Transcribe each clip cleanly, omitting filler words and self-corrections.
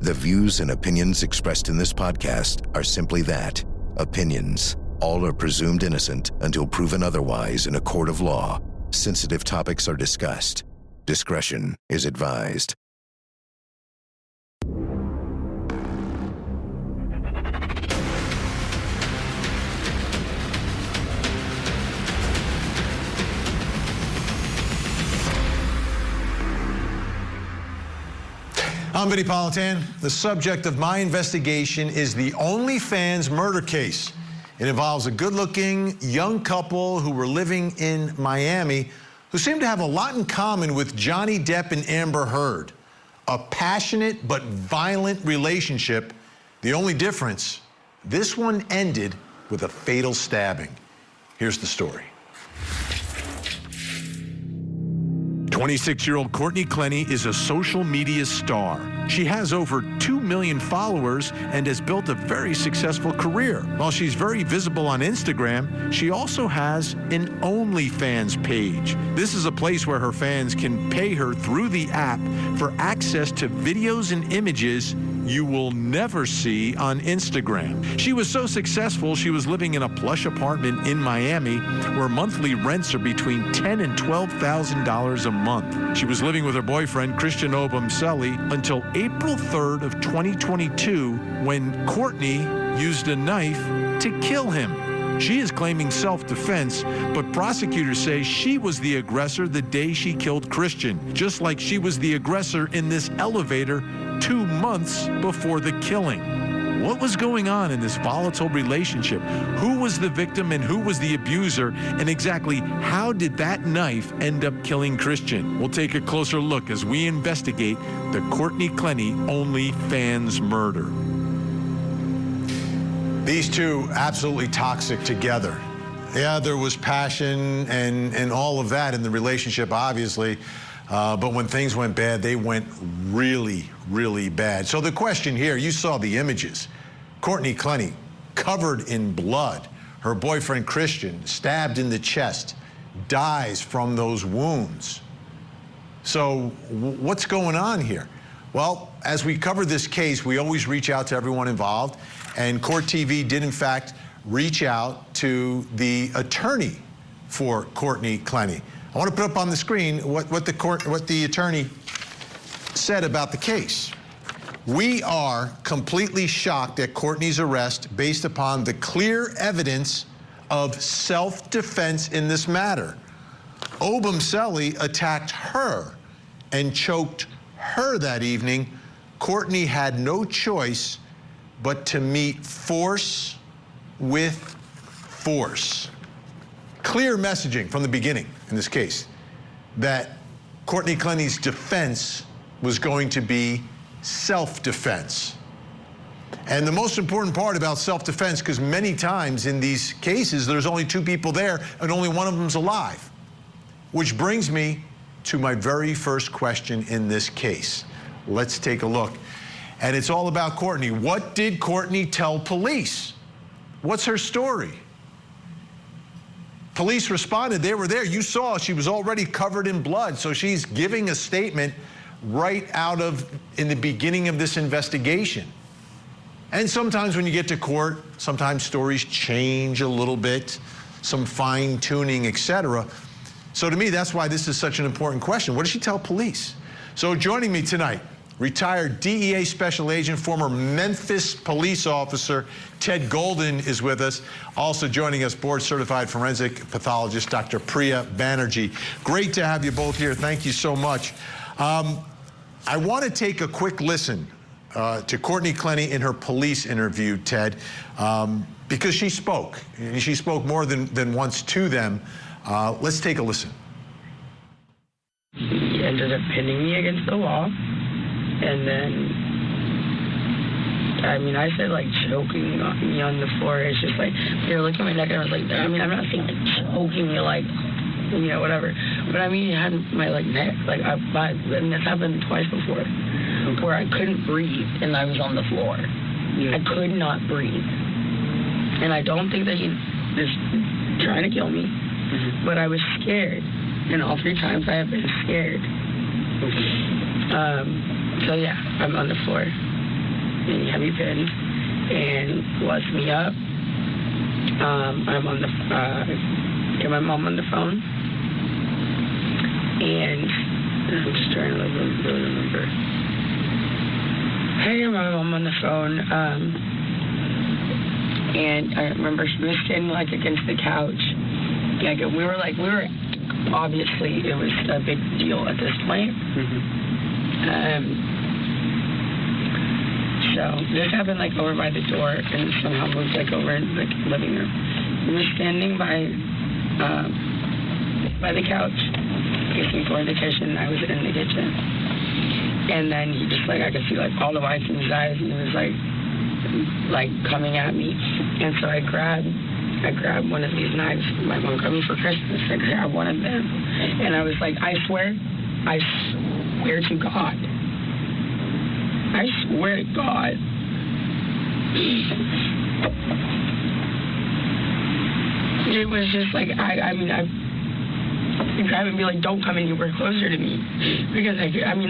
The views and opinions expressed in this podcast are simply that, opinions. All are presumed innocent until proven otherwise in a court of law. Sensitive topics are discussed. Discretion is advised. I'm Vinnie Politan. The subject of my investigation is the OnlyFans murder case. It involves a good-looking young couple who were living in Miami who seem to have a lot in common with Johnny Depp and Amber Heard. A passionate but violent relationship. The only difference, this one ended with a fatal stabbing. Here's the story. 26-year-old Courtney Clenney is a social media star. She has over 2 million followers and has built a very successful career. While she's very visible on Instagram, she also has an OnlyFans page. This is a place where her fans can pay her through the app for access to videos and images you will never see on Instagram. She was so successful, she was living in a plush apartment in Miami where monthly rents are between $10,000 and $12,000 a month. She was living with her boyfriend, Christian Obumseli, until April 3rd of 2022 when Courtney used a knife to kill him. She is claiming self-defense, but prosecutors say she was the aggressor the day she killed Christian, just like she was the aggressor in this elevator 2 months before the killing. What was going on in this volatile relationship? Who was the victim and who was the abuser? And exactly how did that knife end up killing Christian? We'll take a closer look as we investigate the Courtney Clenney OnlyFans murder. These two absolutely toxic together. Yeah, there was passion and all of that in the relationship, obviously. But when things went bad, they went really, really bad. So the question here, you saw the images. Courtney Clenney covered in blood. Her boyfriend Christian stabbed in the chest, dies from those wounds. So what's going on here? Well, as we cover this case, we always reach out to everyone involved. And Court TV did, in fact, reach out to the attorney for Courtney Clenney. I want to put up on the screen what the attorney said about the case. We are completely shocked at Courtney's arrest based upon the clear evidence of self-defense in this matter. Obumseli attacked her and choked her that evening. Courtney had no choice but to meet force with force. Clear messaging from the beginning in this case that Courtney Clenney's defense was going to be self-defense. And the most important part about self-defense, because many times in these cases there's only two people there and only one of them's alive, which brings me to my very first question in this case. Let's take a look. And it's all about Courtney. What did Courtney tell police? What's her story? Police responded, they were there. You saw she was already covered in blood, so she's giving a statement right in the beginning of this investigation. And sometimes when you get to court, sometimes stories change a little bit, some fine tuning, etc. So to me, that's why this is such an important question. What did she tell police? So joining me tonight, retired DEA Special Agent, former Memphis police officer, Ted Golden is with us. Also joining us, board-certified forensic pathologist, Dr. Priya Banerjee. Great to have you both here. Thank you so much. I want to take a quick listen to Courtney Clenney in her police interview, Ted, because she spoke. She spoke more than once to them. Let's take a listen. He ended up pinning me against the wall. And then, I mean, I said, like, choking me on the floor. It's just like, they were looking at my neck, and I was like, I mean, I'm not saying, like, choking me, like, you know, whatever. But, I mean, it had my, like, neck. Like, and this happened twice before, where I couldn't breathe, and I was on the floor. I could not breathe. And I don't think that he was trying to kill me, but I was scared. And all 3 times I have been scared. So, yeah, I'm on the floor. really heavy pins and lets me up. I'm on the get my mom on the phone, and I'm just trying to really remember. Hey, my mom on the phone, and I remember she was standing like against the couch. Like we were obviously it was a big deal at this point. So this happened like over by the door and somehow moved like over in the living room. We were standing by the couch, kissing for the kitchen. I was in the kitchen. And then he just I could see all the whites in his eyes, and he was like coming at me. And so I grabbed one of these knives. My mom got me for Christmas. I grabbed one of them. And I was like, I swear to God. I swear to God. It was just I grab and be like, don't come anywhere closer to me. Because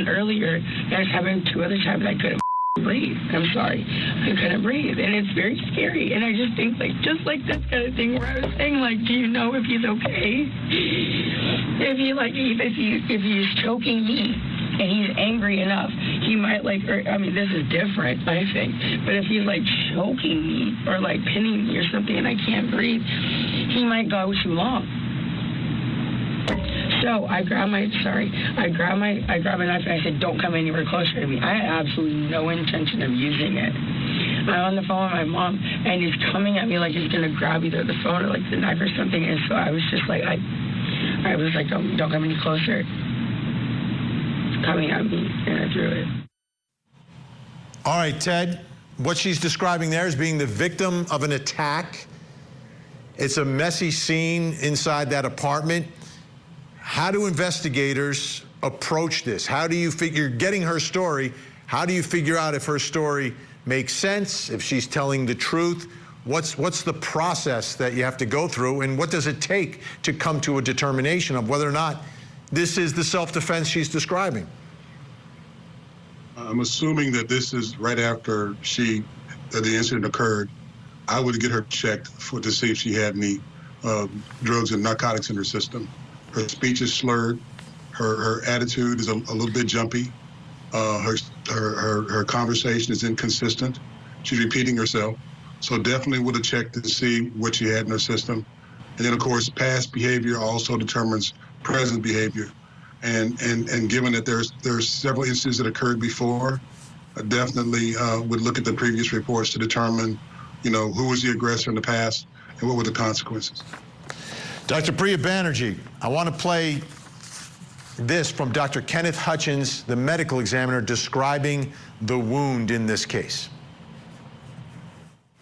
earlier, that happened 2 other times I couldn't breathe. I'm sorry. I couldn't breathe. And it's very scary. And I just think just like this kind of thing where I was saying, do you know if he's okay? If he's choking me and he's angry enough, he might this is different, I think. But if he's choking me or pinning me or something and I can't breathe, he might go too long. So I grab my knife and I said, don't come anywhere closer to me. I had absolutely no intention of using it. I'm on the phone with my mom, and he's coming at me like he's going to grab either the phone or the knife or something. And so I was just I was like, don't come any closer. It's coming at me, and I threw it. All right, Ted, what she's describing there is being the victim of an attack. It's a messy scene inside that apartment. How do investigators approach this? How do you figure, getting her story, how do you figure out if her story makes sense, if she's telling the truth? What's the process that you have to go through, and what does it take to come to a determination of whether or not this is the self-defense she's describing? I'm assuming that this is right after the incident occurred. I would get her checked to see if she had any drugs and narcotics in her system. Her speech is slurred. Her attitude is a little bit jumpy. Her conversation is inconsistent. She's repeating herself. So definitely would have checked to see what she had in her system. And then, of course, past behavior also determines present behavior. And given that there's several instances that occurred before, I definitely would look at the previous reports to determine, who was the aggressor in the past and what were the consequences. Dr. Priya Banerjee, I want to play this from Dr. Kenneth Hutchins, the medical examiner, describing the wound in this case.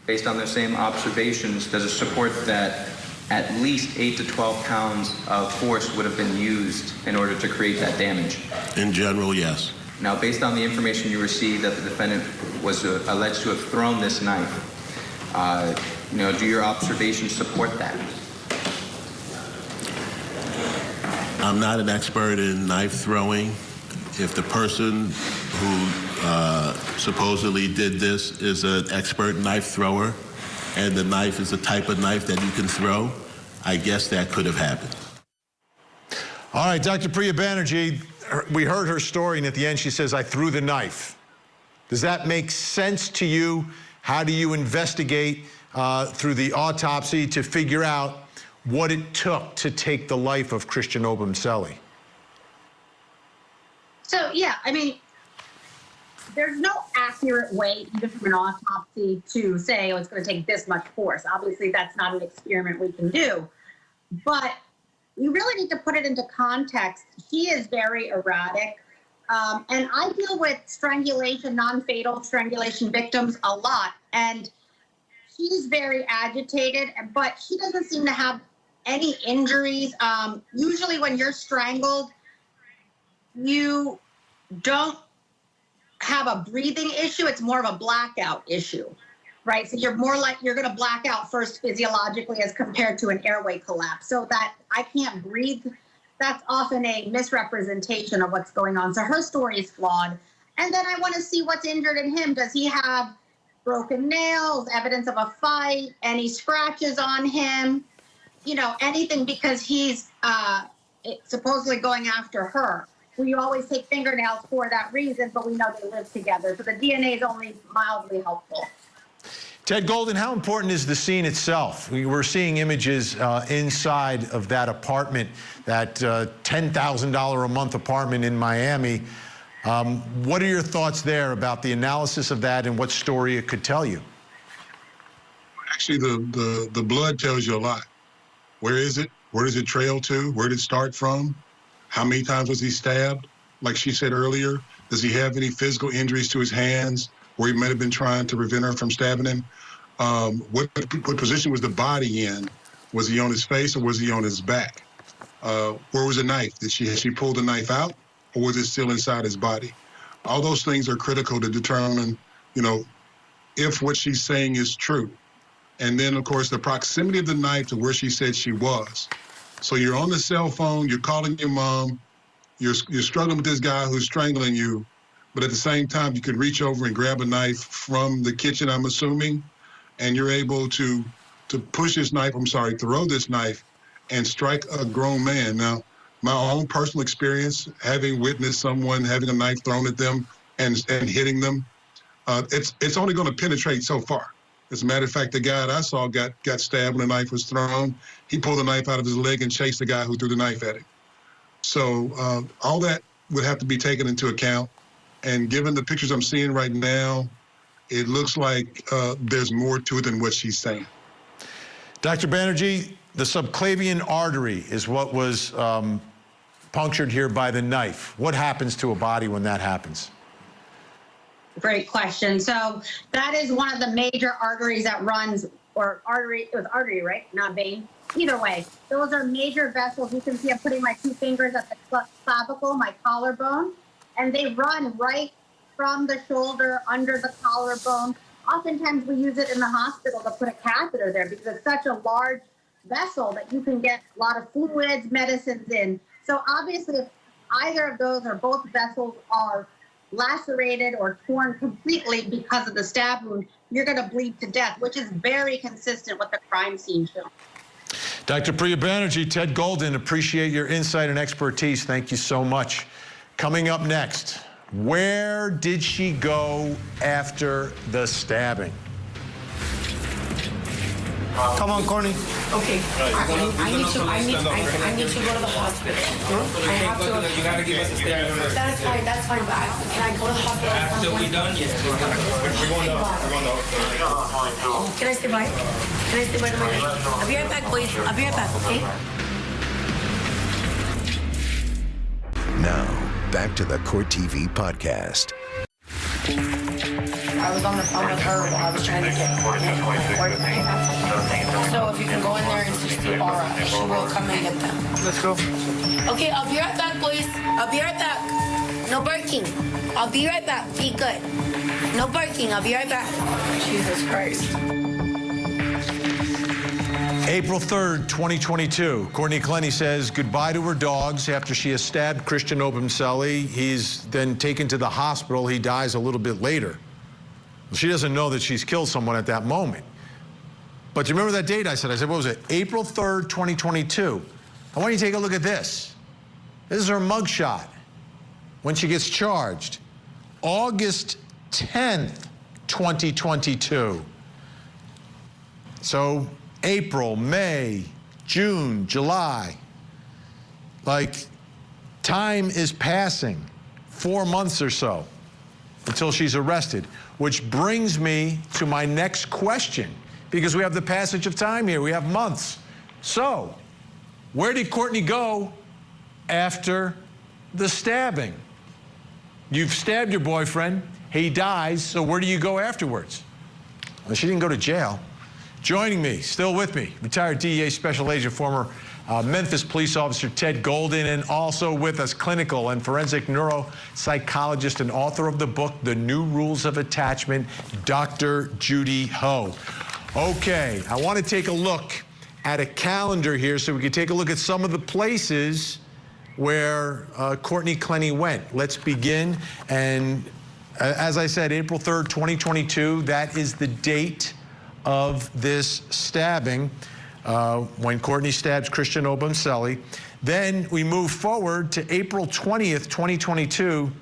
Based on the same observations, does it support that at least 8 to 12 pounds of force would have been used in order to create that damage? In general, yes. Now, based on the information you received that the defendant was alleged to have thrown this knife, do your observations support that? I'm not an expert in knife throwing. If the person who supposedly did this is an expert knife thrower and the knife is the type of knife that you can throw, I guess that could have happened. All right, Dr. Priya Banerjee, we heard her story, and at the end she says, I threw the knife. Does that make sense to you? How do you investigate through the autopsy to figure out what it took to take the life of Christian Obumseli? So, yeah, there's no accurate way, even from an autopsy, to say, it's going to take this much force. Obviously, that's not an experiment we can do. But you really need to put it into context. She is very erratic. And I deal with strangulation, non-fatal strangulation victims a lot. And she's very agitated, but she doesn't seem to have any injuries. Usually when you're strangled, you don't have a breathing issue. It's more of a blackout issue, right? So you're more like you're going to black out first physiologically as compared to an airway collapse. So that I can't breathe, that's often a misrepresentation of what's going on. So her story is flawed. And then I want to see what's injured in him. Does he have broken nails, evidence of a fight, any scratches on him, you know, anything, because he's supposedly going after her. We always take fingernails for that reason, but we know they live together. So the DNA is only mildly helpful. Ted Golden, how important is the scene itself? We were seeing images inside of that apartment, that $10,000 a month apartment in Miami. What are your thoughts there about the analysis of that and what story it could tell you? Actually, the blood tells you a lot. Where is it? Where does it trail to? Where did it start from? How many times was he stabbed? Like she said earlier, does he have any physical injuries to his hands where he might have been trying to prevent her from stabbing him? What position was the body in? Was he on his face or was he on his back? Where was the knife? Has she pulled the knife out, or was it still inside his body? All those things are critical to determine, you know, if what she's saying is true. And then, of course, the proximity of the knife to where she said she was. So you're on the cell phone, you're calling your mom, you're struggling with this guy who's strangling you, but at the same time, you could reach over and grab a knife from the kitchen, I'm assuming, and you're able to push this knife, throw this knife and strike a grown man. Now, my own personal experience, having witnessed someone having a knife thrown at them and hitting them, it's only going to penetrate so far. As a matter of fact, the guy that I saw got stabbed when the knife was thrown. He pulled the knife out of his leg and chased the guy who threw the knife at him. So all that would have to be taken into account. And given the pictures I'm seeing right now, it looks like there's more to it than what she's saying. Dr. Banerjee, the subclavian artery is what was punctured here by the knife. What happens to a body when that happens? Great question. So that is one of the major arteries that runs, or artery, it was artery, right? Not vein. Either way, those are major vessels. You can see I'm putting my two fingers at the clavicle, my collarbone, and they run right from the shoulder under the collarbone. Oftentimes we use it in the hospital to put a catheter there because it's such a large vessel that you can get a lot of fluids, medicines in. So obviously if either of those or both vessels are lacerated or torn completely because of the stab wound, you're going to bleed to death, which is very consistent with the crime scene film. Dr. Priya Banerjee, Ted Golden, appreciate your insight and expertise. Thank you so much. Coming up next, where did she go after the stabbing? Come on, Courtney. Okay. I need to go to the hospital. I have to. You gotta give us a statement. That's fine, but can I go to the hospital? After we done, yes. We're going up. Can I stay by? Can I stay by the minute? I'll be right back, boys. I'll be right back, okay? Now, back to the Court TV podcast. I was on the phone with her while I was trying to get my court. So if you can go in there and see Laura, she will come and get them. Let's go. Okay, I'll be right back, boys. I'll be right back. No barking. I'll be right back. Be good. No barking. I'll be right back. Jesus Christ. April 3rd, 2022. Courtney Clenney says goodbye to her dogs after she has stabbed Christian Obumseli. He's then taken to the hospital. He dies a little bit later. Well, she doesn't know that she's killed someone at that moment. But you remember that date I said, what was it? April 3rd, 2022. I want you to take a look at this. This is her mugshot when she gets charged. August 10th, 2022. So April, May, June, July. Like, time is passing, 4 months or so until she's arrested, which brings me to my next question, because we have the passage of time here. We have months. So, where did Courtney go after the stabbing? You've stabbed your boyfriend. He dies. So where do you go afterwards? Well, she didn't go to jail. Joining me, still with me, retired DEA Special Agent, former Memphis police officer Ted Golden, and also with us, clinical and forensic neuropsychologist and author of the book, The New Rules of Attachment, Dr. Judy Ho. Okay, I want to take a look at a calendar here so we can take a look at some of the places where Courtney Clenney went. Let's begin, and As I said, April 3rd, 2022, that is the date of this stabbing when Courtney stabs Christian Obumseli. Then we move forward to April 20th, 2022.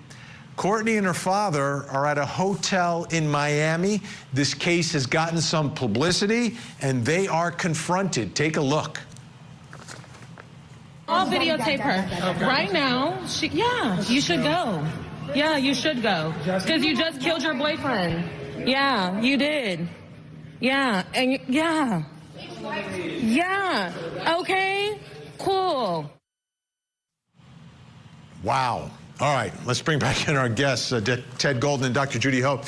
Courtney and her father are at a hotel in Miami. This case has gotten some publicity, and they are confronted. Take a look. I'll videotape her. Right now, yeah, you should go. Yeah, you should go. Because you just killed your boyfriend. Yeah, you did. Yeah, and yeah. Okay, cool. Wow. All right, let's bring back in our guests, Ted Golden and Dr. Judy Ho.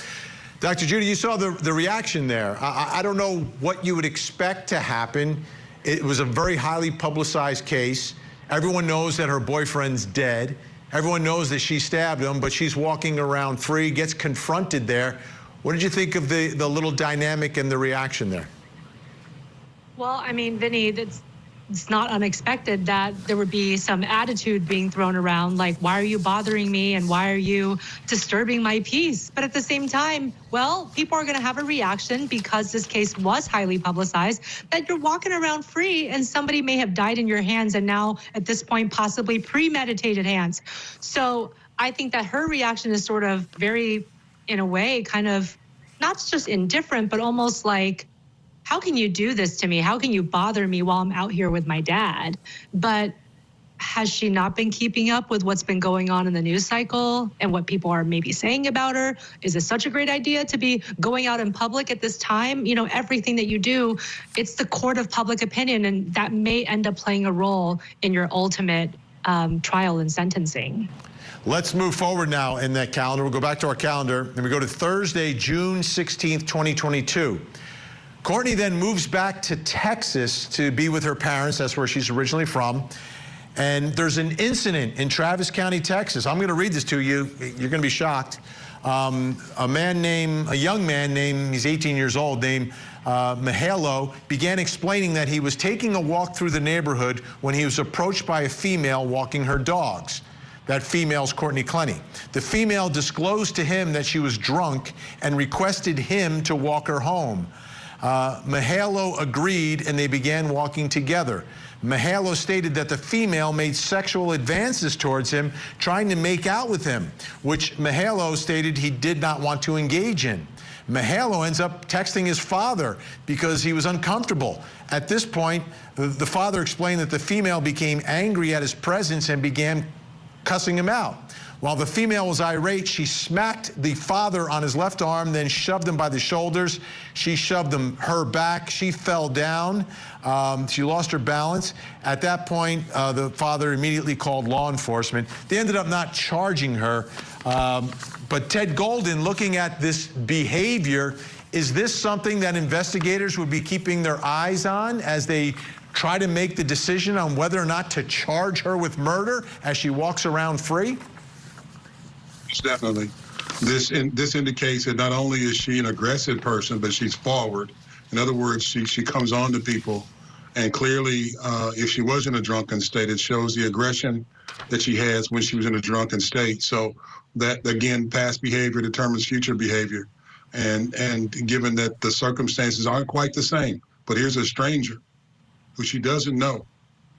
Dr. Judy, you saw the reaction there. I don't know what you would expect to happen. It was a very highly publicized case. Everyone knows that her boyfriend's dead. Everyone knows that she stabbed him, but she's walking around free, gets confronted there. What did you think of the little dynamic and the reaction there? Well, I mean, Vinny, it's not unexpected that there would be some attitude being thrown around, like, why are you bothering me and why are you disturbing my peace? But at the same time, well, people are going to have a reaction because this case was highly publicized, that you're walking around free and somebody may have died in your hands and now at this point possibly premeditated hands. So I think that her reaction is sort of very, in a way, kind of not just indifferent, but almost like, how can you do this to me? How can you bother me while I'm out here with my dad? But has she not been keeping up with what's been going on in the news cycle and what people are maybe saying about her? Is it such a great idea to be going out in public at this time? You know, everything that you do, it's the court of public opinion, and that may end up playing a role in your ultimate trial and sentencing. Let's move forward now in that calendar. We'll go back to our calendar, and we go to Thursday, June 16th, 2022. Courtney then moves back to Texas to be with her parents. That's where she's originally from. And there's an incident in Travis County, Texas. I'm going to read this to you. You're going to be shocked. A young man named, he's 18 years old, named Mahalo, began explaining that he was taking a walk through the neighborhood when he was approached by a female walking her dogs. That female's Courtney Clenney. The female disclosed to him that she was drunk and requested him to walk her home. Mahalo agreed, and they began walking together. Mahalo stated that the female made sexual advances towards him, trying to make out with him, which Mahalo stated he did not want to engage in. Mahalo ends up texting his father because he was uncomfortable. At this point, the father explained that the female became angry at his presence and began cussing him out. While the female was irate, she smacked the father on his left arm, then shoved him by the shoulders. She shoved her back. She fell down. She lost her balance. At that point, the father immediately called law enforcement. They ended up not charging her. But Ted Golden, looking at this behavior, is this something that investigators would be keeping their eyes on as they try to make the decision on whether or not to charge her with murder as she walks around free? Definitely. This indicates that not only is she an aggressive person, but she's forward. In other words, she comes on to people. And clearly, if she was in a drunken state, it shows the aggression that she has when she was in a drunken state. So that, again, past behavior determines future behavior. And given that the circumstances aren't quite the same, but here's a stranger who she doesn't know,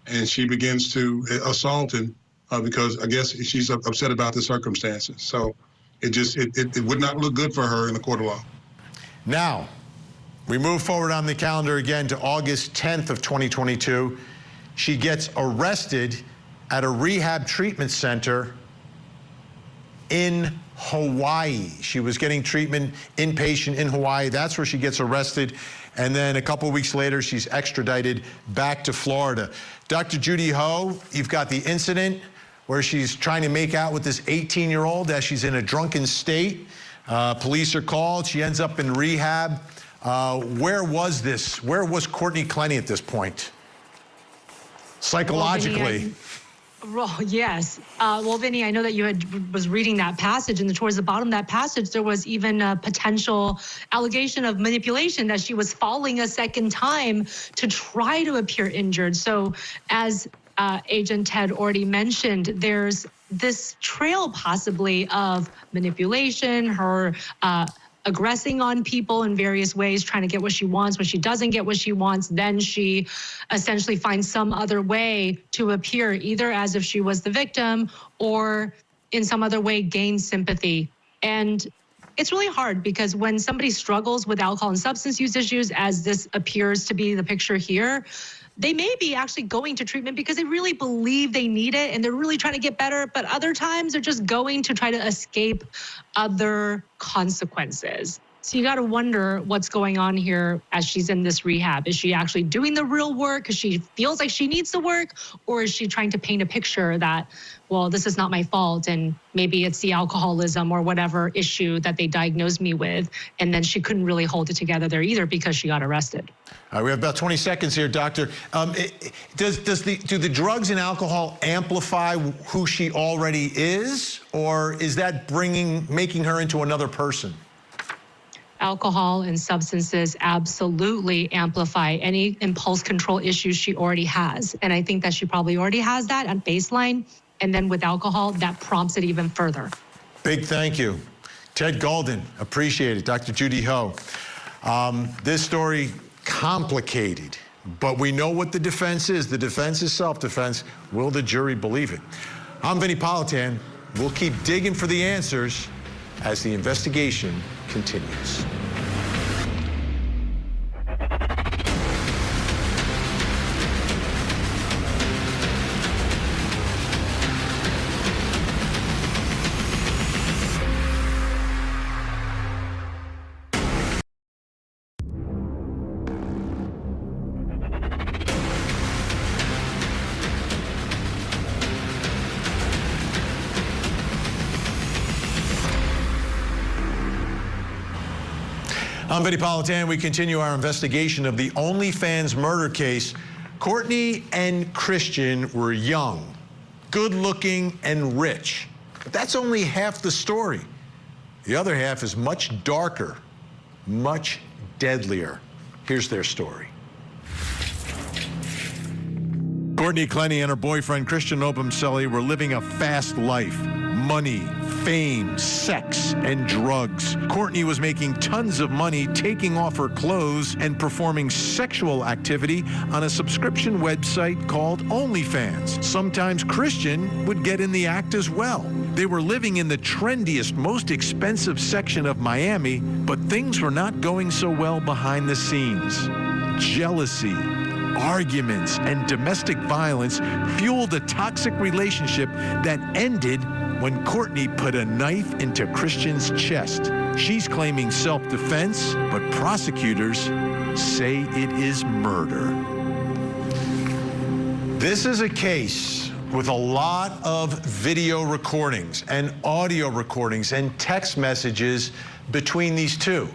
and she begins to assault him because I guess she's upset about the circumstances. So it would not look good for her in the court of law. Now, we move forward on the calendar again to August 10th of 2022. She gets arrested at a rehab treatment center in Hawaii. She was getting treatment inpatient in Hawaii. That's where she gets arrested. And then a couple of weeks later, she's extradited back to Florida. Dr. Judy Ho, you've got the incident where she's trying to make out with this 18-year-old as she's in a drunken state. Police are called. She ends up in rehab. Where was this? Where was Courtney Clenney at this point? Psychologically. Well, yes. Well, Vinny, I know that you was reading that passage, and towards the bottom of that passage, there was even a potential allegation of manipulation, that she was falling a second time to try to appear injured. So as Agent Ted already mentioned, there's this trail possibly of manipulation, her aggressing on people in various ways, trying to get what she wants. When she doesn't get what she wants, then she essentially finds some other way to appear, either as if she was the victim or in some other way gain sympathy. And it's really hard because when somebody struggles with alcohol and substance use issues, as this appears to be the picture here, they may be actually going to treatment because they really believe they need it and they're really trying to get better, but other times they're just going to try to escape other consequences. So you got to wonder what's going on here as she's in this rehab. Is she actually doing the real work because she feels like she needs the work, or is she trying to paint a picture that, well, this is not my fault and maybe it's the alcoholism or whatever issue that they diagnosed me with, and then she couldn't really hold it together there either because she got arrested. All right, we have about 20 seconds here, Doctor. Do the drugs and alcohol amplify who she already is, or is that making her into another person? Alcohol and substances absolutely amplify any impulse control issues she already has. And I think that she probably already has that at baseline. And then with alcohol, that prompts it even further. Big thank you. Ted Golden, appreciate it. Dr. Judy Ho. This story, complicated, but we know what the defense is. The defense is self-defense. Will the jury believe it? I'm Vinnie Politan. We'll keep digging for the answers as the investigation continues. I'm Vinnie Politan. We continue our investigation of the OnlyFans murder case. Courtney and Christian were young, good-looking, and rich. But that's only half the story. The other half is much darker, much deadlier. Here's their story. Courtney Clenney and her boyfriend, Christian Obumseli, were living a fast life. Money, fame, sex, and drugs. Courtney was making tons of money taking off her clothes and performing sexual activity on a subscription website called OnlyFans. Sometimes Christian would get in the act as well. They were living in the trendiest, most expensive section of Miami, but things were not going so well behind the scenes. Jealousy, arguments, and domestic violence fueled a toxic relationship that ended when Courtney put a knife into Christian's chest. She's claiming self-defense, but prosecutors say it is murder. This is a case with a lot of video recordings and audio recordings and text messages between these two.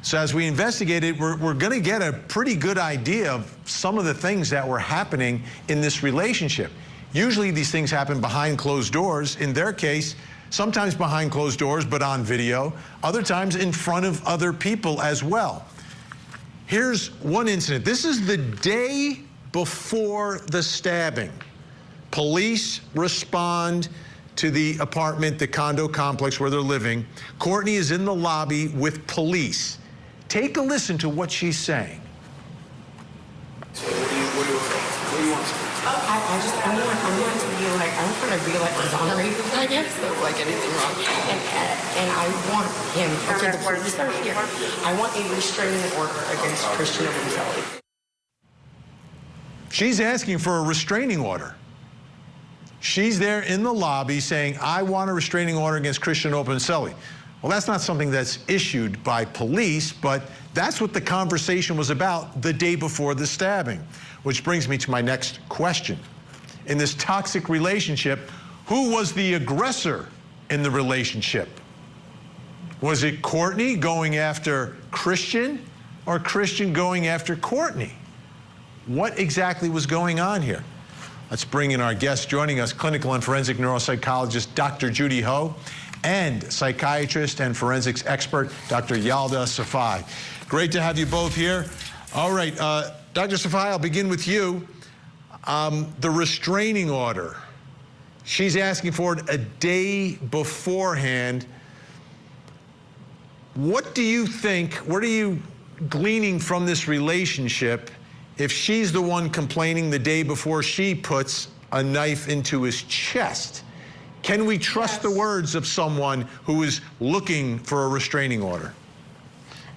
So as we investigated, we're going to get a pretty good idea of some of the things that were happening in this relationship. Usually these things happen behind closed doors. In their case, sometimes behind closed doors, but on video. Other times in front of other people as well. Here's one incident. This is the day before the stabbing. Police respond to the apartment, the condo complex where they're living. Courtney is in the lobby with police. Take a listen to what she's saying. So what do you want? I want to be like, I want to be like exonerated, I guess, of like anything wrong. And I want him, okay, the police are here. I want a restraining order against Christian Obumseli. She's asking for a restraining order. She's there in the lobby saying, I want a restraining order against Christian Obumseli. Well, that's not something that's issued by police, but that's what the conversation was about the day before the stabbing. Which brings me to my next question. In this toxic relationship, who was the aggressor in the relationship? Was it Courtney going after Christian, or Christian going after Courtney? What exactly was going on here? Let's bring in our guest joining us, clinical and forensic neuropsychologist Dr. Judy Ho, and psychiatrist and forensics expert Dr. Yalda Safai. Great to have you both here. All right, Dr. Safai, I'll begin with you. The restraining order. She's asking for it a day beforehand. What do you think, what are you gleaning from this relationship if she's the one complaining the day before she puts a knife into his chest? Can we trust the words of someone who is looking for a restraining order?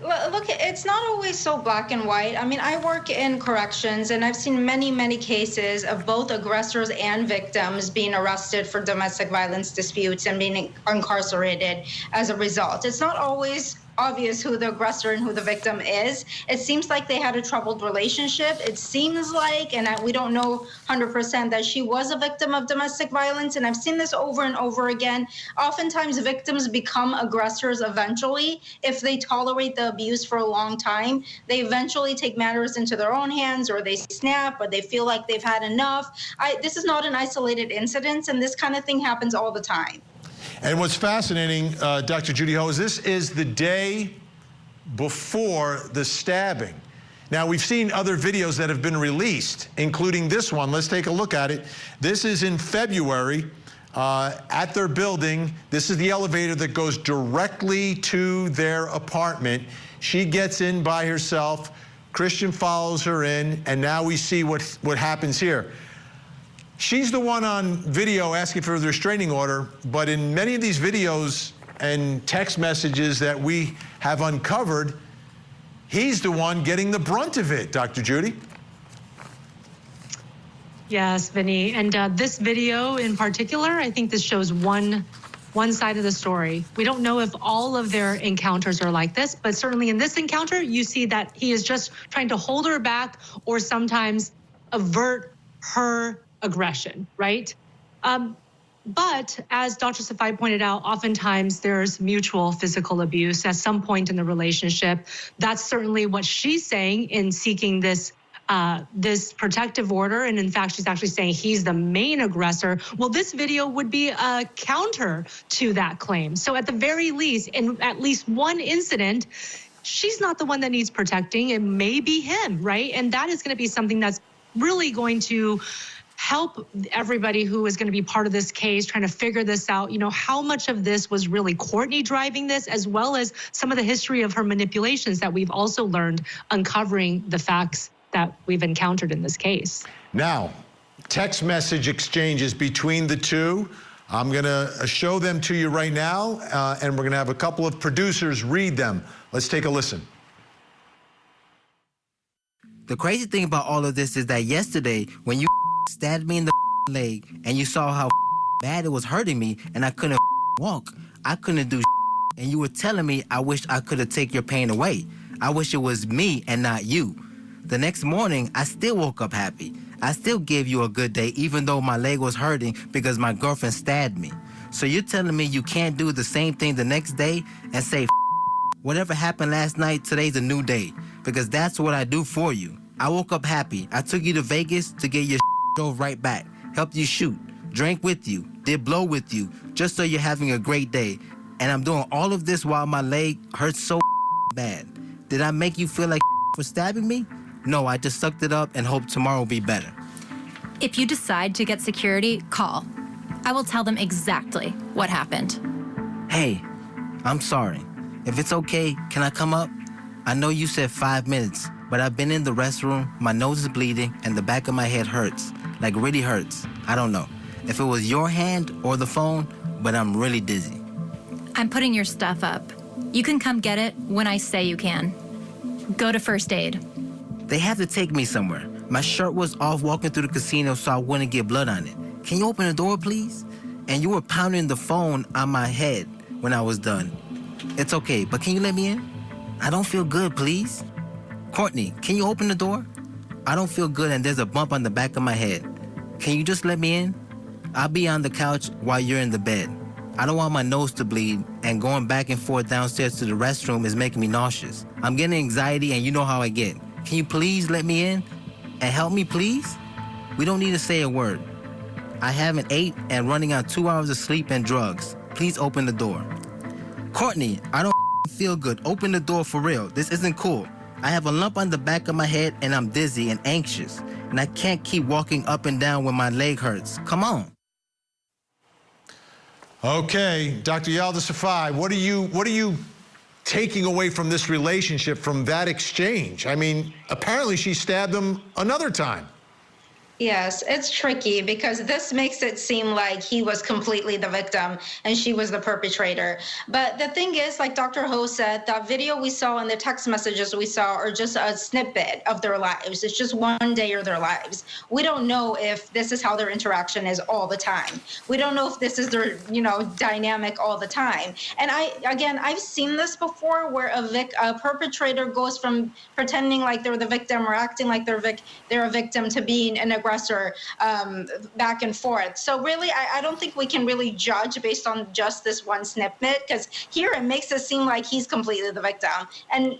Look, it's not always so black and white. I mean, I work in corrections, and I've seen many, many cases of both aggressors and victims being arrested for domestic violence disputes and being incarcerated as a result. It's not always obvious who the aggressor and who the victim is. It seems like they had a troubled relationship. It seems like, and we don't know 100%, that she was a victim of domestic violence. And I've seen this over and over again. Oftentimes victims become aggressors eventually. If they tolerate the abuse for a long time, they eventually take matters into their own hands, or they snap, or they feel like they've had enough. This is not an isolated incident, and this kind of thing happens all the time. And what's fascinating, Dr. Judy Ho, is this is the day before the stabbing. Now, we've seen other videos that have been released, including this one. Let's take a look at it. This is in February at their building. This is the elevator that goes directly to their apartment. She gets in by herself. Christian follows her in, and now we see what happens here. She's the one on video asking for the restraining order, but in many of these videos and text messages that we have uncovered, he's the one getting the brunt of it, Dr. Judy. Yes, Vinny. And this video in particular, I think this shows one side of the story. We don't know if all of their encounters are like this, but certainly in this encounter, you see that he is just trying to hold her back or sometimes avert her aggression, right? But as Dr. Safai pointed out, oftentimes there's mutual physical abuse at some point in the relationship. That's certainly what she's saying in seeking this protective order. And in fact, she's actually saying he's the main aggressor. Well, this video would be a counter to that claim. So at the very least, in at least one incident, she's not the one that needs protecting. It may be him, right? And that is going to be something that's really going to help everybody who is going to be part of this case trying to figure this out. You know, how much of this was really Courtney driving this, as well as some of the history of her manipulations that we've also learned uncovering the facts that we've encountered in this case. Now, text message exchanges between the two. I'm going to show them to you right now, and we're going to have a couple of producers read them. Let's take a listen. The crazy thing about all of this is that yesterday, when you stabbed me in the leg and you saw how bad it was hurting me and I couldn't walk, I couldn't do and you were telling me I wish I could have taken your pain away. I wish it was me and not you. The next morning, I still woke up happy. I still gave you a good day even though my leg was hurting because my girlfriend stabbed me. So you're telling me you can't do the same thing the next day and say, whatever happened last night, today's a new day, because that's what I do for you. I woke up happy. I took you to Vegas to get your drove right back, helped you shoot, drank with you, did blow with you, just so you're having a great day. And I'm doing all of this while my leg hurts so bad. Did I make you feel like for stabbing me? No, I just sucked it up and hope tomorrow will be better. If you decide to get security, call. I will tell them exactly what happened. Hey, I'm sorry. If it's okay, can I come up? I know you said 5 minutes, but I've been in the restroom, my nose is bleeding, and the back of my head hurts. Like really hurts. I don't know if it was your hand or the phone, but I'm really dizzy. I'm putting your stuff up. You can come get it when I say you can. Go to first aid. They have to take me somewhere. My shirt was off walking through the casino so I wouldn't get blood on it. Can you open the door, please? And you were pounding the phone on my head when I was done. It's okay, but can you let me in? I don't feel good, please. Courtney, can you open the door? I don't feel good and there's a bump on the back of my head. Can you just let me in? I'll be on the couch while you're in the bed. I don't want my nose to bleed, and going back and forth downstairs to the restroom is making me nauseous. I'm getting anxiety and you know how I get. Can you please let me in? And help me, please? We don't need to say a word. I haven't ate and running on 2 hours of sleep and drugs. Please open the door. Courtney, I don't feel good. Open the door for real. This isn't cool. I have a lump on the back of my head and I'm dizzy and anxious. And I can't keep walking up and down when my leg hurts. Come on. Okay, Dr. Yalda Safai, what are you taking away from this relationship, from that exchange? I mean, apparently she stabbed him another time. Yes, it's tricky because this makes it seem like he was completely the victim and she was the perpetrator. But the thing is, like Dr. Ho said, that video we saw and the text messages we saw are just a snippet of their lives. It's just one day of their lives. We don't know if this is how their interaction is all the time. We don't know if this is their, dynamic all the time. And I've seen this before where a perpetrator goes from pretending like they're the victim or acting like they're a victim to being an aggressor back and forth. So really, I don't think we can really judge based on just this one snippet, because here it makes it seem like he's completely the victim. And,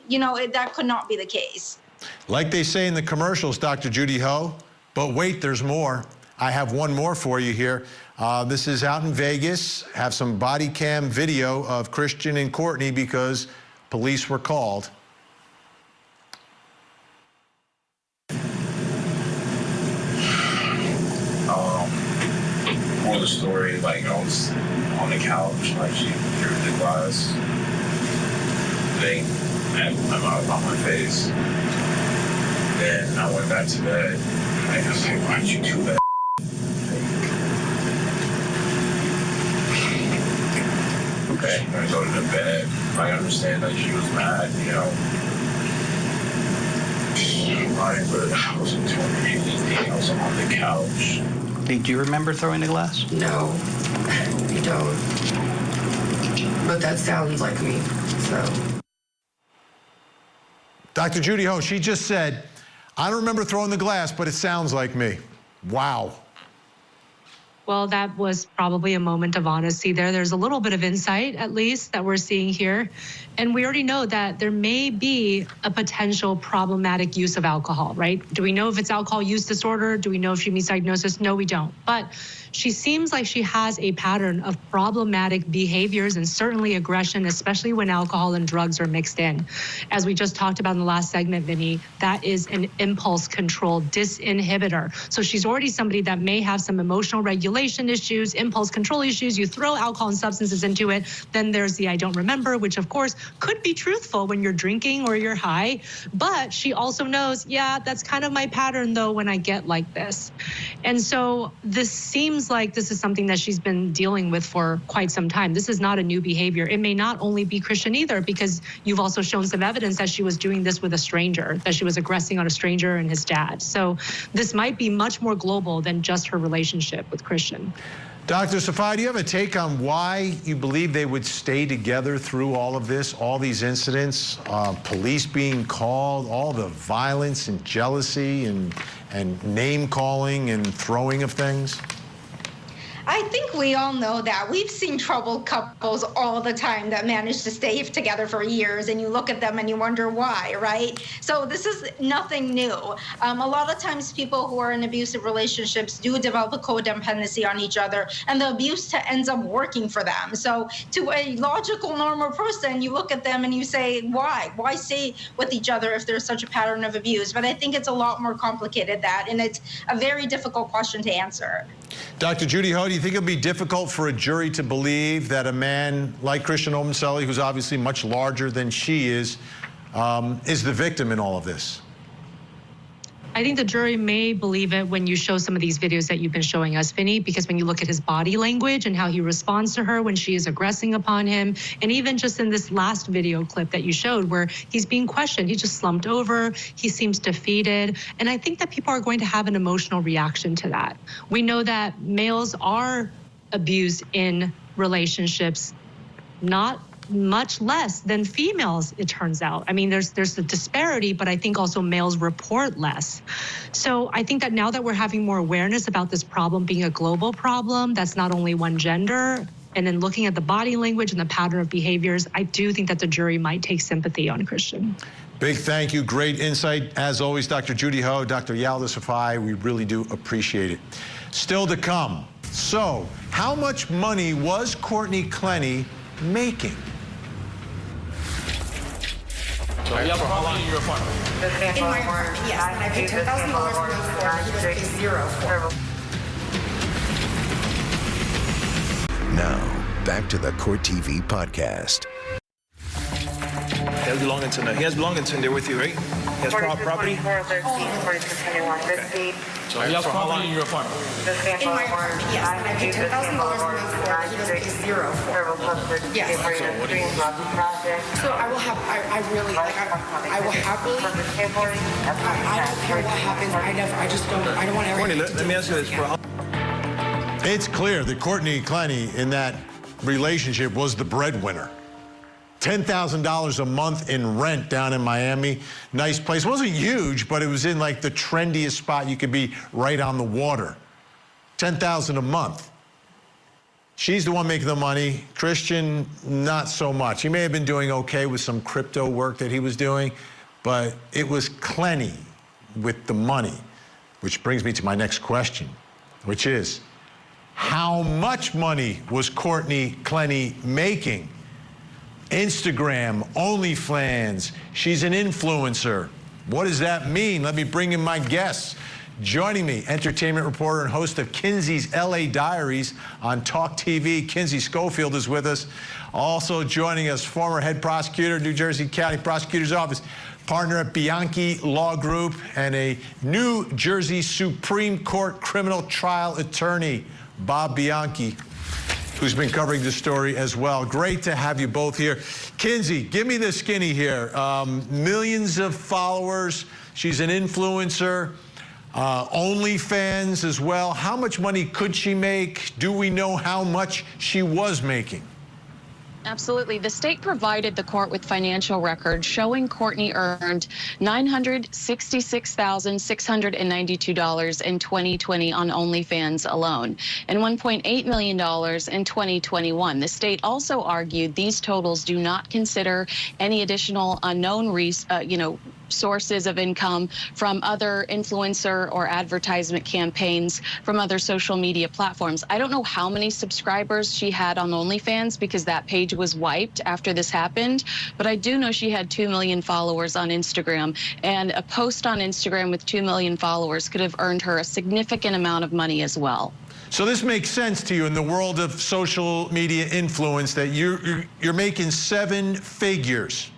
that could not be the case. Like they say in the commercials, Dr. Judy Ho, but wait, there's more. I have one more for you here. This is out in Vegas. Have some body cam video of Christian and Courtney because police were called. More the story, like I was on the couch, like she threw the glass thing on my face. Then I went back to bed. I was like, why'd you do that? Okay, I go to the bed. I understand that she was mad, but I wasn't doing anything. I was on the couch. Do you remember throwing the glass? No, you don't. But that sounds like me, so. Dr. Judy Ho, she just said, I don't remember throwing the glass, but it sounds like me. Wow. Well, that was probably a moment of honesty there. There's a little bit of insight, at least, that we're seeing here. And we already know that there may be a potential problematic use of alcohol, right? Do we know if it's alcohol use disorder? Do we know if she meets diagnosis? No, we don't. But she seems like she has a pattern of problematic behaviors and certainly aggression, especially when alcohol and drugs are mixed in. As we just talked about in the last segment, Vinny, that is an impulse control disinhibitor. So she's already somebody that may have some emotional regulation issues, impulse control issues. You throw alcohol and substances into it, then there's the I don't remember, which of course could be truthful when you're drinking or you're high. But she also knows, yeah, that's kind of my pattern though when I get like this. And so this seems like this is something that she's been dealing with for quite some time. This is not a new behavior. It may not only be Christian either, because you've also shown some evidence that she was doing this with a stranger, that she was aggressing on a stranger and his dad. So this might be much more global than just her relationship with Christian. Dr. Safai, do you have a take on why you believe they would stay together through all of this, all these incidents, police being called, all the violence and jealousy and name calling and throwing of things? I think we all know that. We've seen troubled couples all the time that manage to stay together for years, and you look at them and you wonder why, right? So this is nothing new. A lot of times people who are in abusive relationships do develop a codependency on each other, and the abuse ends up working for them. So to a logical, normal person, you look at them and you say, why? Why stay with each other if there's such a pattern of abuse? But I think it's a lot more complicated than that, and it's a very difficult question to answer. Dr. Judy Ho, do you think it'll be difficult for a jury to believe that a man like Christian Obumseli, who's obviously much larger than she is the victim in all of this? I think the jury may believe it when you show some of these videos that you've been showing us, Vinny, because when you look at his body language and how he responds to her when she is aggressing upon him, and even just in this last video clip that you showed where he's being questioned, he just slumped over, he seems defeated, and I think that people are going to have an emotional reaction to that. We know that males are abused in relationships, not much less than females, it turns out. I mean, there's a disparity, but I think also males report less. So I think that now that we're having more awareness about this problem being a global problem, that's not only one gender, and then looking at the body language and the pattern of behaviors, I do think that the jury might take sympathy on Christian. Big thank you. Great insight. As always, Dr. Judy Ho, Dr. Yalda Safai, we really do appreciate it. Still to come. So, how much money was Courtney Clenney making? So you have how long in your apartment? In my apartment, yes. And I paid $10,000 for no floor. He was paid $0 for. Now, back to the Court TV podcast. He has belongings in there with you, right? He has property? Okay. So he has property in your apartment? In my apartment, yes. And I paid $10,000 a month for it. He doesn't pay zero for it. Yes. So I will have, I really, like, I will happily, I don't care what happens. I don't want to ever. Courtney, let me ask you this, bro. It's clear that Courtney Clenney in that relationship was the breadwinner. $10,000 a month in rent down in Miami. Nice place. It wasn't huge, but it was in like the trendiest spot you could be, right on the water. $10,000 a month. She's the one making the money. Christian, not so much. He may have been doing okay with some crypto work that he was doing, but it was Clenny with the money, which brings me to my next question, which is, how much money was Courtney Clenney making? Instagram, OnlyFans, she's an influencer. What does that mean? Let me bring in my guests. Joining me, entertainment reporter and host of Kinsey's LA Diaries on Talk TV, Kinsey Schofield is with us. Also joining us, former head prosecutor, New Jersey County Prosecutor's Office, partner at Bianchi Law Group, and a New Jersey Supreme Court criminal trial attorney, Bob Bianchi, who's been covering the story as well. Great to have you both here. Kinsey, give me the skinny here. Millions of followers. She's an influencer. OnlyFans as well. How much money could she make? Do we know how much she was making? Absolutely. The state provided the court with financial records showing Courtney earned $966,692 in 2020 on OnlyFans alone, and $1.8 million in 2021. The state also argued these totals do not consider any additional unknown sources of income from other influencer or advertisement campaigns from other social media platforms. I don't know how many subscribers she had on OnlyFans because that page was wiped after this happened, but I do know she had 2 million followers on Instagram, and a post on Instagram with 2 million followers could have earned her a significant amount of money as well. So this makes sense to you in the world of social media influence that you're making 7 figures.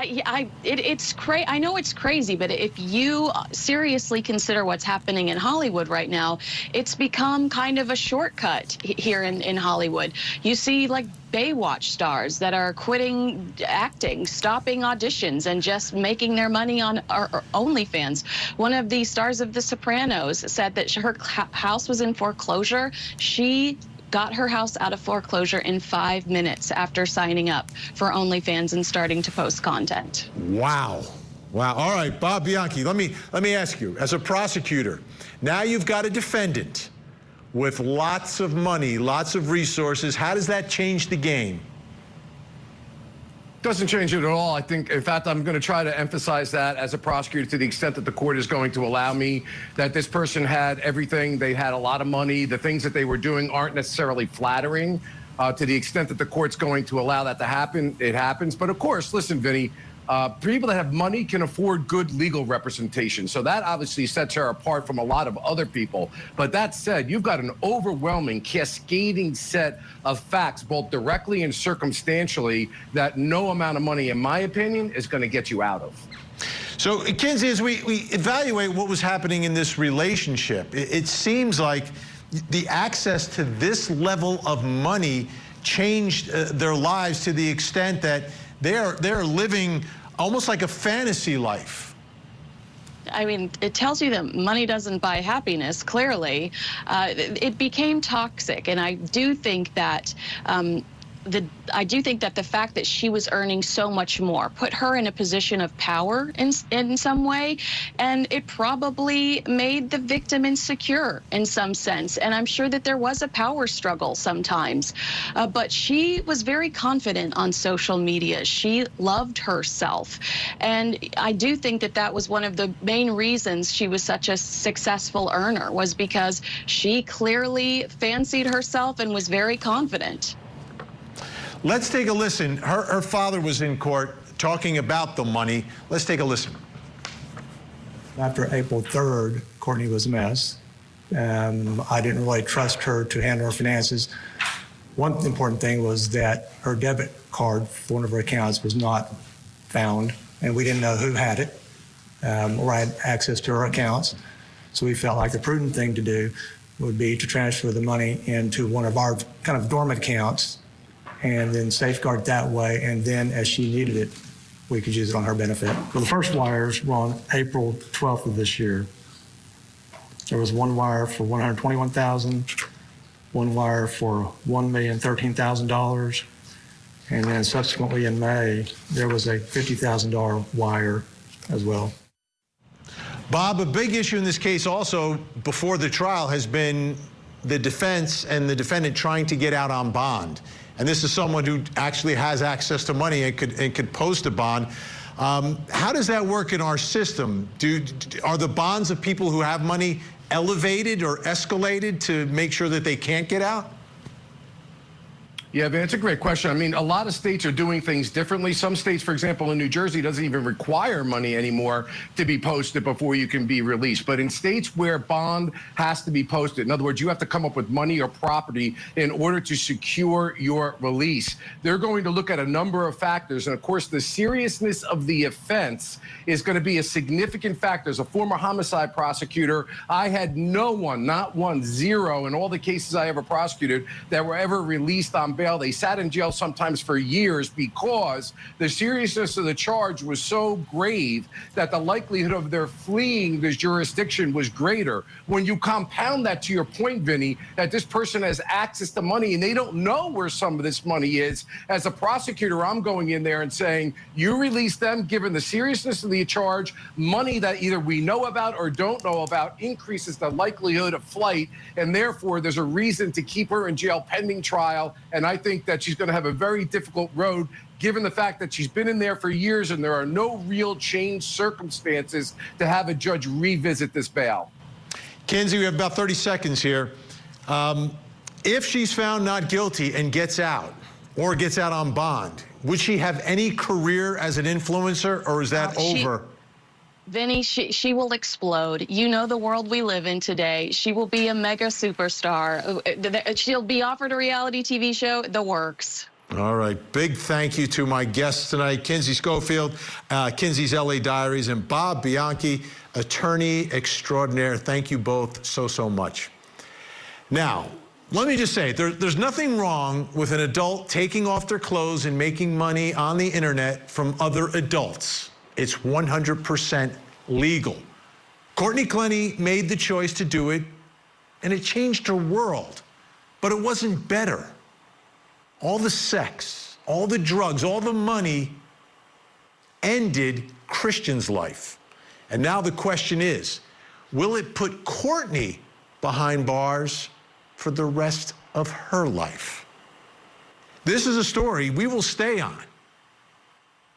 It's crazy. I know it's crazy, but if you seriously consider what's happening in Hollywood right now, it's become kind of a shortcut here in Hollywood. You see, like, Baywatch stars that are quitting acting, stopping auditions, and just making their money on OnlyFans. One of the stars of The Sopranos said that her house was in foreclosure. She got her house out of foreclosure in 5 minutes after signing up for OnlyFans and starting to post content. Wow. Wow. All right, Bob Bianchi, let me ask you, as a prosecutor, now you've got a defendant with lots of money, lots of resources. How does that change the game? Doesn't change it at all. I think, in fact, I'm going to try to emphasize that as a prosecutor to the extent that the court is going to allow me, that this person had everything. They had a lot of money. The things that they were doing aren't necessarily flattering. To the extent that the court's going to allow that to happen, it happens. But of course, listen, Vinny, people that have money can afford good legal representation. So that obviously sets her apart from a lot of other people. But that said, you've got an overwhelming, cascading set of facts, both directly and circumstantially, that no amount of money, in my opinion, is going to get you out of. So, Kinsey, as we evaluate what was happening in this relationship, it seems like the access to this level of money changed their lives to the extent that they're living almost like a fantasy life. I mean, it tells you that money doesn't buy happiness, clearly. It became toxic, and I do think that the fact that she was earning so much more put her in a position of power in some way, and it probably made the victim insecure in some sense. And I'm sure that there was a power struggle sometimes, but she was very confident on social media. She loved herself, and I do think that that was one of the main reasons she was such a successful earner, was because she clearly fancied herself and was very confident. Let's take a listen. Her father was in court talking about the money. Let's take a listen. After April 3rd, Courtney was a mess. I didn't really trust her to handle her finances. One important thing was that her debit card for one of her accounts was not found, and we didn't know who had it or had access to her accounts. So we felt like the prudent thing to do would be to transfer the money into one of our kind of dormant accounts and then safeguard it that way. And then as she needed it, we could use it on her benefit. Well, the first wires were on April 12th of this year. There was one wire for $121,000, one wire for $1,013,000, and then subsequently in May, there was a $50,000 wire as well. Bob, a big issue in this case also before the trial has been the defense and the defendant trying to get out on bond. And this is someone who actually has access to money and could post a bond. How does that work in our system? Are the bonds of people who have money elevated or escalated to make sure that they can't get out? Yeah, that's a great question. I mean, a lot of states are doing things differently. Some states, for example, in New Jersey, doesn't even require money anymore to be posted before you can be released. But in states where bond has to be posted, in other words, you have to come up with money or property in order to secure your release, they're going to look at a number of factors. And of course, the seriousness of the offense is going to be a significant factor. As a former homicide prosecutor, I had no one, not one, zero in all the cases I ever prosecuted that were ever released on bail. They sat in jail sometimes for years because the seriousness of the charge was so grave that the likelihood of their fleeing this jurisdiction was greater. When you compound that to your point, Vinny, that this person has access to money and they don't know where some of this money is, as a prosecutor, I'm going in there and saying, you release them, given the seriousness of the charge, money that either we know about or don't know about increases the likelihood of flight, and therefore there's a reason to keep her in jail pending trial. And I think that she's going to have a very difficult road, given the fact that she's been in there for years and there are no real changed circumstances to have a judge revisit this bail. Kinsey, we have about 30 seconds here. If she's found not guilty and gets out, or gets out on bond, would she have any career as an influencer, or is that over? Vinny, she will explode. You know the world we live in today. She will be a mega superstar. She'll be offered a reality TV show, the works. All right. Big thank you to my guests tonight, Kinsey Schofield, Kinsey's LA Diaries, and Bob Bianchi, attorney extraordinaire. Thank you both so much. Now, let me just say, there's nothing wrong with an adult taking off their clothes and making money on the internet from other adults. It's 100% legal. Courtney Clenney made the choice to do it, and it changed her world. But it wasn't better. All the sex, all the drugs, all the money ended Christian's life. And now the question is, will it put Courtney behind bars for the rest of her life? This is a story we will stay on,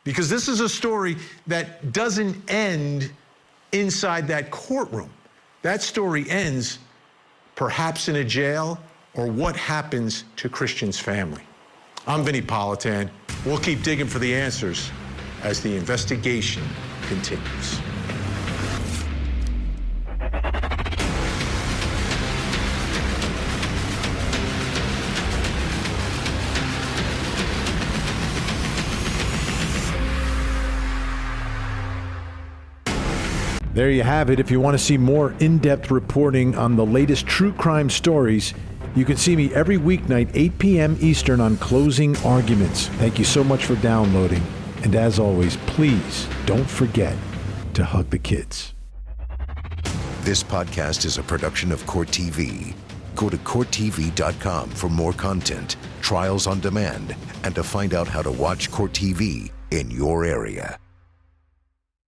because this is a story that doesn't end inside that courtroom. That story ends perhaps in a jail, or what happens to Christian's family. I'm Vinnie Politan. We'll keep digging for the answers as the investigation continues. There you have it. If you want to see more in-depth reporting on the latest true crime stories, you can see me every weeknight, 8 p.m. Eastern on Closing Arguments. Thank you so much for downloading. And as always, please don't forget to hug the kids. This podcast is a production of Court TV. Go to CourtTV.com for more content, trials on demand, and to find out how to watch Court TV in your area.